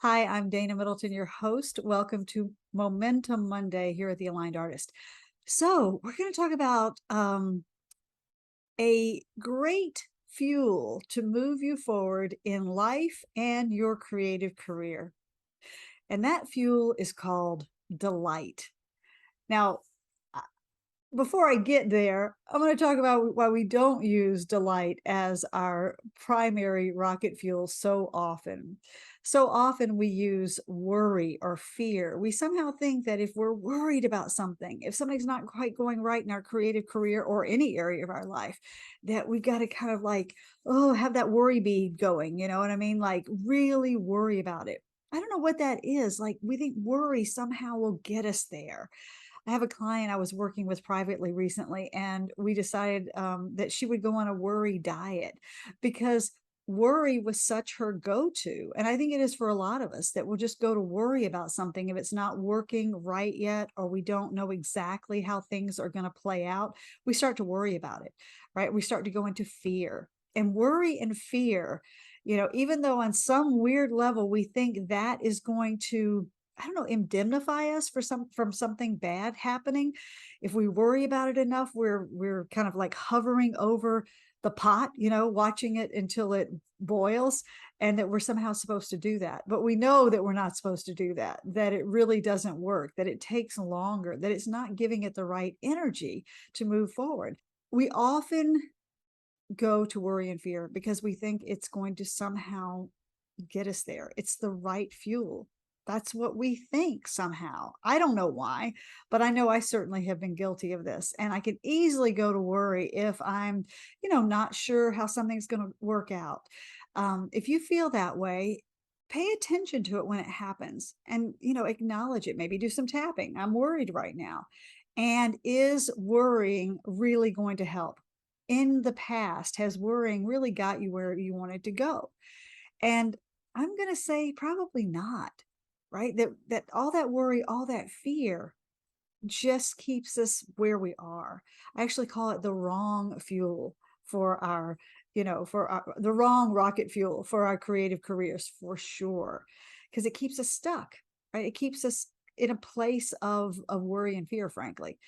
Hi, I'm Dana Middleton, your host. Welcome to Momentum Monday here at the Aligned Artist. So, we're going to talk about a great fuel to move you forward in life and your creative career. And that fuel is called delight. Now, before I get there, I'm going to talk about why we don't use delight as our primary rocket fuel so often. So often we use worry or fear. We somehow think that if we're worried about something, if something's not quite going right in our creative career or any area of our life, that we've got to kind of like, oh, have that worry bead going. You know what I mean? Like really worry about it. I don't know what that is. Like we think worry somehow will get us there. I have a client I was working with privately recently, and we decided that she would go on a worry diet because worry was such her go to. And I think it is for a lot of us that we'll just go to worry about something if it's not working right yet, or we don't know exactly how things are going to play out. We start to worry about it, right? We start to go into fear. And worry and fear, even though on some weird level we think that is going to, I don't know, indemnify us for from something bad happening. If we worry about it enough, we're kind of like hovering over the pot, watching it until it boils, and that we're somehow supposed to do that. But we know that we're not supposed to do that, that it really doesn't work, that it takes longer, that it's not giving it the right energy to move forward. We often go to worry and fear because we think it's going to somehow get us there. It's the right fuel. That's what we think somehow. I don't know why, but I know I certainly have been guilty of this. And I can easily go to worry if I'm, not sure how something's going to work out. If you feel that way, pay attention to it when it happens and, acknowledge it. Maybe do some tapping. I'm worried right now. And is worrying really going to help? In the past, has worrying really got you where you wanted to go? And I'm going to say probably not, right? That all that worry, all that fear just keeps us where we are. I actually call it the wrong fuel for our, the wrong rocket fuel for our creative careers for sure, because it keeps us stuck, right? It keeps us in a place of worry and fear, frankly.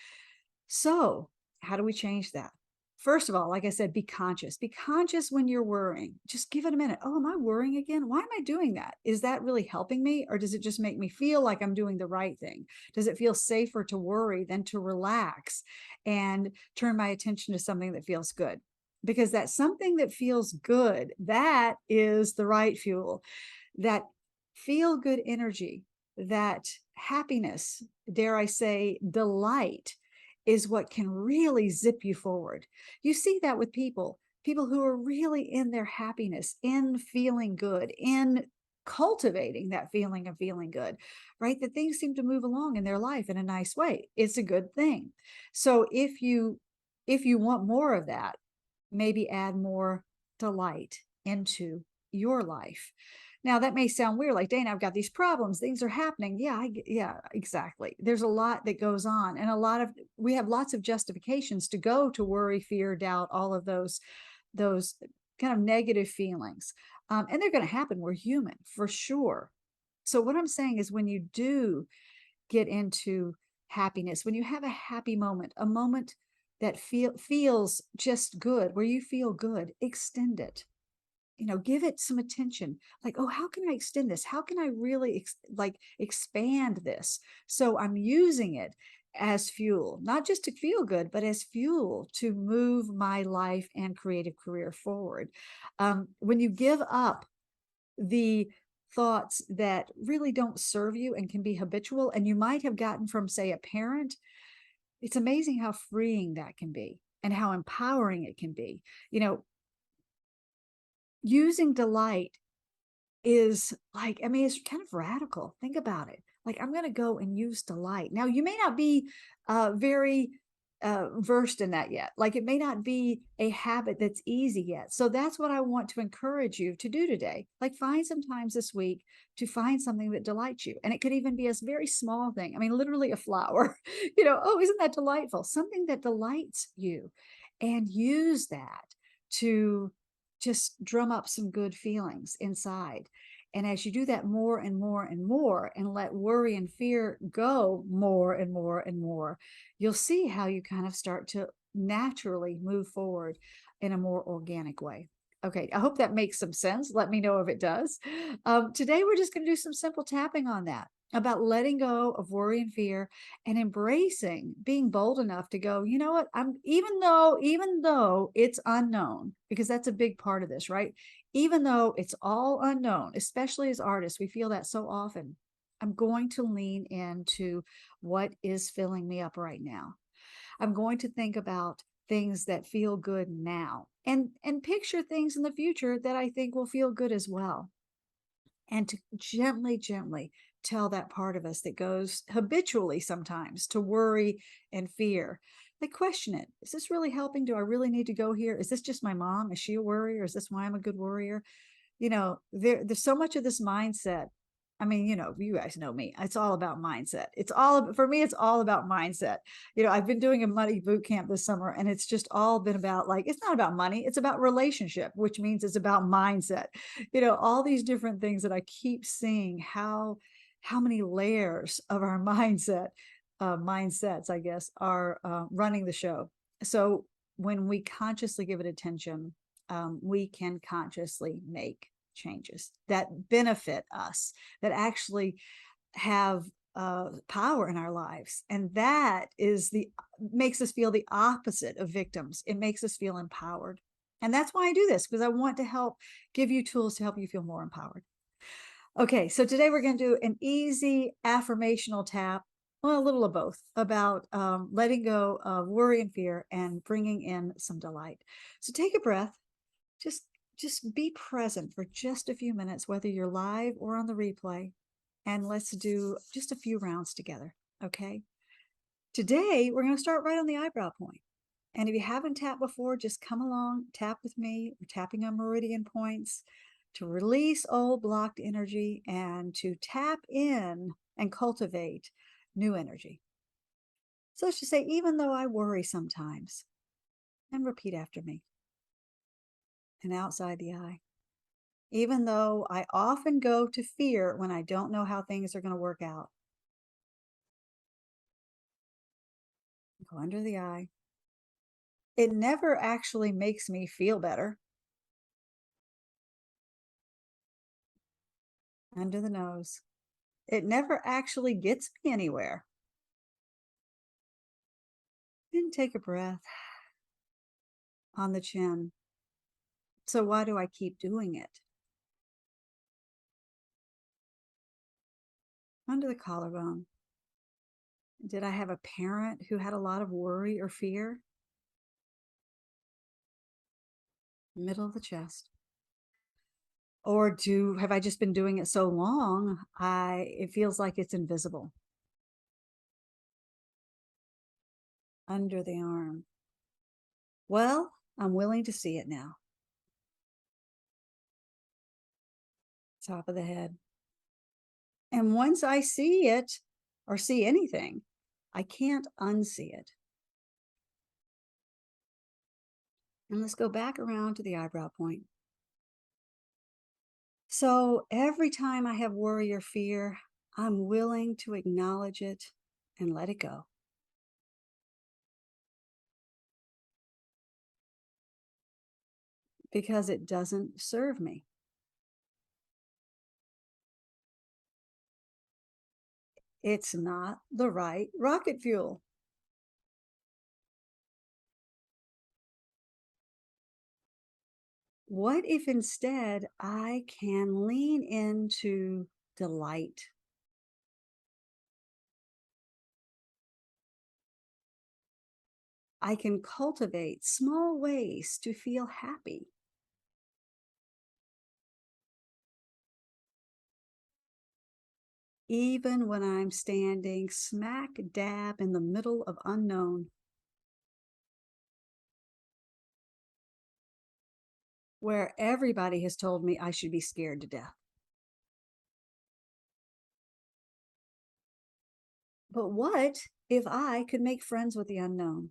So, how do we change that? First of all, like I said, be conscious. Be conscious when you're worrying. Just give it a minute. Oh, am I worrying again? Why am I doing that? Is that really helping me? Or does it just make me feel like I'm doing the right thing? Does it feel safer to worry than to relax and turn my attention to something that feels good? Because that something that feels good, that is the right fuel. That feel good energy, that happiness, dare I say, delight is what can really zip you forward. You see that with people who are really in their happiness, in feeling good, in cultivating that feeling of feeling good, right? That things seem to move along in their life in a nice way. It's a good thing. So if you want more of that, maybe add more delight into your life. Now that may sound weird, like Dana, I've got these problems, things are happening. Yeah, yeah, exactly. There's a lot that goes on, and we have lots of justifications to go to worry, fear, doubt, all of those kind of negative feelings, and they're going to happen. We're human for sure. So what I'm saying is, when you do get into happiness, when you have a happy moment, a moment that feels just good, where you feel good, extend it. Give it some attention. Like, oh, how can I extend this? How can I really expand this? So I'm using it as fuel, not just to feel good, but as fuel to move my life and creative career forward. When you give up the thoughts that really don't serve you and can be habitual, and you might have gotten from, say, a parent, it's amazing how freeing that can be and how empowering it can be. Using delight is like, I mean, it's kind of radical. Think about it. Like, I'm going to go and use delight. Now, you may not be very versed in that yet. Like, it may not be a habit that's easy yet. So that's what I want to encourage you to do today. Like, find some times this week to find something that delights you. And it could even be a very small thing. I mean, literally a flower, oh, isn't that delightful? Something that delights you, and use that to just drum up some good feelings inside. And as you do that more and more and more, and let worry and fear go more and more and more, you'll see how you kind of start to naturally move forward in a more organic way. Okay, I hope that makes some sense. Let me know if it does. Today, we're just going to do some simple tapping on that about letting go of worry and fear and embracing being bold enough to go, you know what, I'm even though it's unknown, because that's a big part of this, right? Even though it's all unknown, especially as artists, we feel that so often. I'm going to lean into what is filling me up right now. I'm going to think about things that feel good now, and picture things in the future that I think will feel good as well. And to gently, gently tell that part of us that goes habitually sometimes to worry and fear. They question it. Is this really helping? Do I really need to go here? Is this just my mom? Is she a worrier? Is this why I'm a good worrier? There's so much of this mindset. I mean, you guys know me. It's all about mindset. For me, it's all about mindset. I've been doing a money boot camp this summer, and it's just all been about, like, it's not about money, it's about relationship, which means it's about mindset. All these different things that I keep seeing how many layers of our mindsets, I guess, are running the show. So when we consciously give it attention, we can consciously make changes that benefit us, that actually have power in our lives. And that makes us feel the opposite of victims. It makes us feel empowered. And that's why I do this, because I want to help give you tools to help you feel more empowered. Okay, so today we're going to do an easy affirmational tap, well, a little of both, about letting go of worry and fear and bringing in some delight. So take a breath. Just just be present for just a few minutes, whether you're live or on the replay, and let's do just a few rounds together. Okay. Today, we're going to start right on the eyebrow point. And if you haven't tapped before, just come along, tap with me. We're tapping on meridian points to release old blocked energy and to tap in and cultivate new energy. So let's just say, even though I worry sometimes, and repeat after me, and outside the eye. Even though I often go to fear when I don't know how things are going to work out. Go under the eye. It never actually makes me feel better. Under the nose. It never actually gets me anywhere. Then take a breath on the chin. So why do I keep doing it? Under the collarbone. Did I have a parent who had a lot of worry or fear? Middle of the chest. Or have I just been doing it so long, it feels like it's invisible? Under the arm. Well, I'm willing to see it now. Top of the head. And once I see it, or see anything, I can't unsee it. And let's go back around to the eyebrow point. So every time I have worry or fear, I'm willing to acknowledge it and let it go. Because it doesn't serve me. It's not the right rocket fuel. What if instead I can lean into delight? I can cultivate small ways to feel happy. Even when I'm standing smack dab in the middle of unknown, where everybody has told me I should be scared to death. But what if I could make friends with the unknown?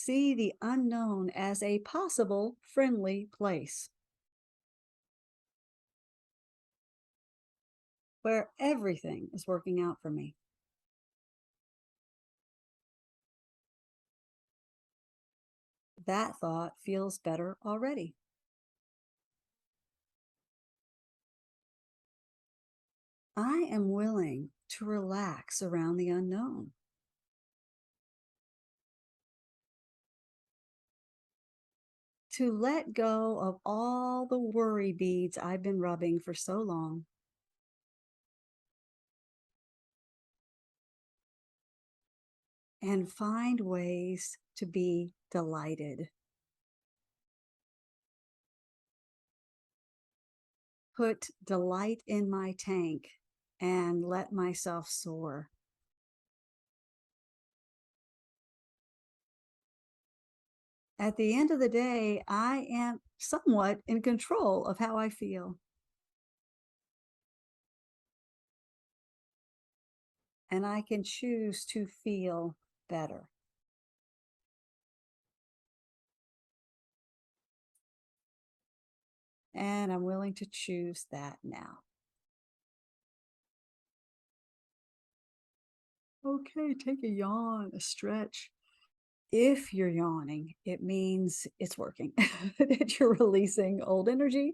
see the unknown as a possible friendly place where everything is working out for me. That thought feels better already. I am willing to relax around the unknown, to let go of all the worry beads I've been rubbing for so long, and find ways to be delighted. Put delight in my tank and let myself soar. At the end of the day, I am somewhat in control of how I feel, and I can choose to feel better. And I'm willing to choose that now. Okay, take a yawn, a stretch. If you're yawning, it means it's working, that you're releasing old energy,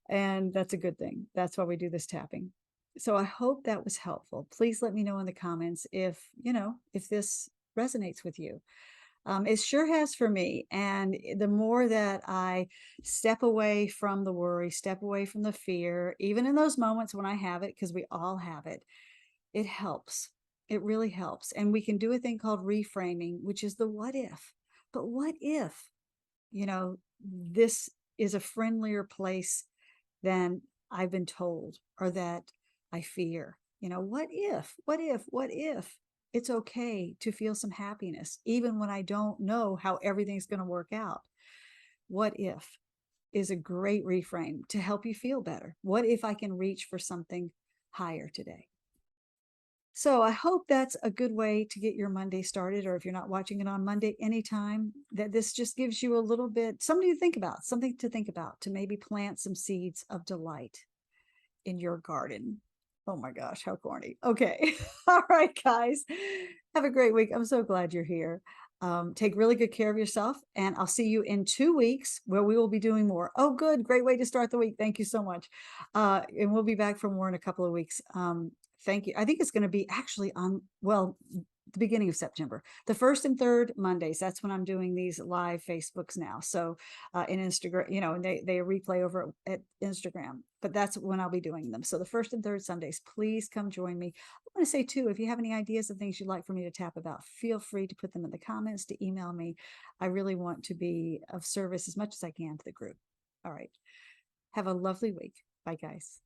and that's a good thing. That's why we do this tapping. So I hope that was helpful. Please let me know in the comments if, if this resonates with you. It sure has for me. And the more that I step away from the worry, step away from the fear, even in those moments when I have it, because we all have it, it helps. It really helps. And we can do a thing called reframing, which is the what if. But what if, this is a friendlier place than I've been told or that I fear? What if it's okay to feel some happiness, even when I don't know how everything's going to work out? What if is a great reframe to help you feel better. What if I can reach for something higher today? So I hope that's a good way to get your Monday started, or if you're not watching it on Monday, anytime, that this just gives you a little bit, something to think about, to maybe plant some seeds of delight in your garden. Oh my gosh, how corny. Okay. All right, guys. Have a great week. I'm so glad you're here. Take really good care of yourself, and I'll see you in 2 weeks where we will be doing more. Oh, good. Great way to start the week. Thank you so much. And we'll be back for more in a couple of weeks. Thank you. I think it's going to be actually on, well, the beginning of September, the first and third Mondays. That's when I'm doing these live Facebooks now. So in Instagram, and they replay over at Instagram, but that's when I'll be doing them. So the first and third Sundays, please come join me. I want to say too, if you have any ideas of things you'd like for me to tap about, feel free to put them in the comments, to email me. I really want to be of service as much as I can to the group. All right. Have a lovely week. Bye, guys.